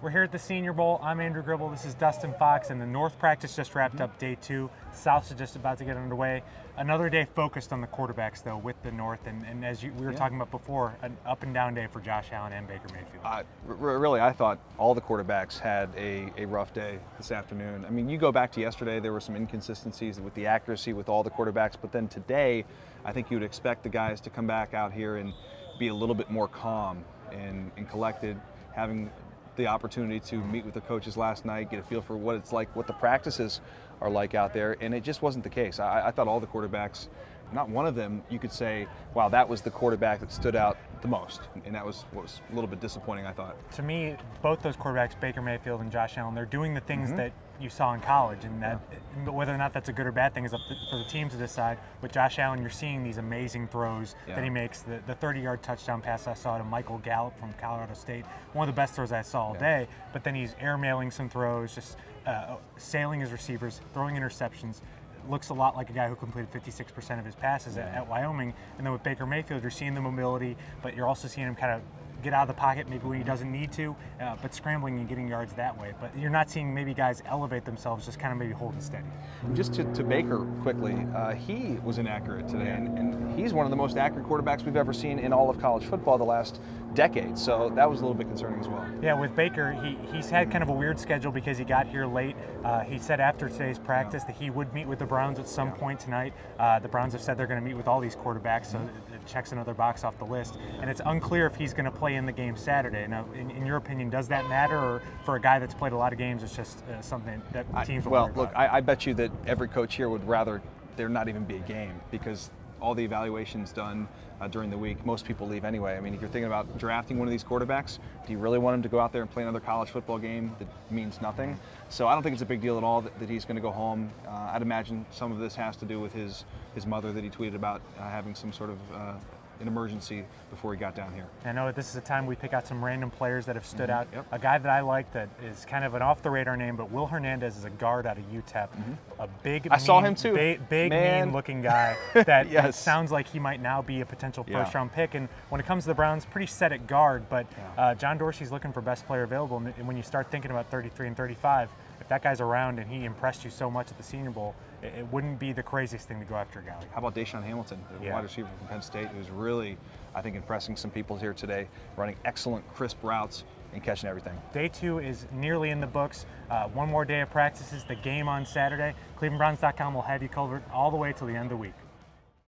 We're here at the Senior Bowl. I'm Andrew Gribble. This is Dustin Fox, and the North practice just wrapped up day 2. South is just about to get underway. Another day focused on the quarterbacks, though, with the North, and as we were talking about before, an up and down day for Josh Allen and Baker Mayfield. Really, I thought all the quarterbacks had a rough day this afternoon. I mean, you go back to yesterday, there were some inconsistencies with the accuracy with all the quarterbacks, but then today, I think you would expect the guys to come back out here and be a little bit more calm and collected, having the opportunity to meet with the coaches last night, get a feel for what it's like, what the practices are like out there, and it just wasn't the case. I thought all the quarterbacks, not one of them you could say, wow, that was the quarterback that stood out the most, and that was what was a little bit disappointing, I thought. To me, both those quarterbacks, Baker Mayfield and Josh Allen, they're doing the things that you saw in college, and that whether or not that's a good or bad thing is up for the team to decide. With Josh Allen, you're seeing these amazing throws that he makes. The 30-yard touchdown pass I saw to Michael Gallup from Colorado State, one of the best throws I saw all day, but then he's airmailing some throws, just sailing his receivers, throwing interceptions. Looks a lot like a guy who completed 56% of his passes at Wyoming. And then with Baker Mayfield, you're seeing the mobility, but you're also seeing him kind of get out of the pocket maybe when he doesn't need to, but scrambling and getting yards that way. But you're not seeing maybe guys elevate themselves, just kind of maybe holding steady. Just to Baker quickly, he was inaccurate today, and he's one of the most accurate quarterbacks we've ever seen in all of college football the last decade, so that was a little bit concerning as well. Yeah, with Baker, he's had kind of a weird schedule because he got here late. He said after today's practice that he would meet with the Browns at some point tonight. The Browns have said they're going to meet with all these quarterbacks, so it checks another box off the list. And it's unclear if he's going to play in the game Saturday. Now, in your opinion, does that matter, or for a guy that's played a lot of games, it's just something that teams will worry about? Look, I bet you that every coach here would rather there not even be a game, because all the evaluations done during the week, most people leave anyway. I mean, if you're thinking about drafting one of these quarterbacks, do you really want him to go out there and play another college football game that means nothing? So I don't think it's a big deal at all that he's going to go home. I'd imagine some of this has to do with his mother that he tweeted about having some sort of an emergency before he got down here. I know this is a time we pick out some random players that have stood out. A guy that I like that is kind of an off-the-radar name, but Will Hernandez is a guard out of UTEP. A big, saw him too. Big, mean-looking guy that it sounds like he might now be a potential first-round pick. And when it comes to the Browns, pretty set at guard, but John Dorsey's looking for best player available. And when you start thinking about 33 and 35, if that guy's around and he impressed you so much at the Senior Bowl, it wouldn't be the craziest thing to go after a guy like that. How about Deshaun Hamilton, the wide receiver from Penn State, who's really, I think, impressing some people here today, running excellent, crisp routes and catching everything. Day 2 is nearly in the books. One more day of practices, the game on Saturday. ClevelandBrowns.com will have you covered all the way till the end of the week.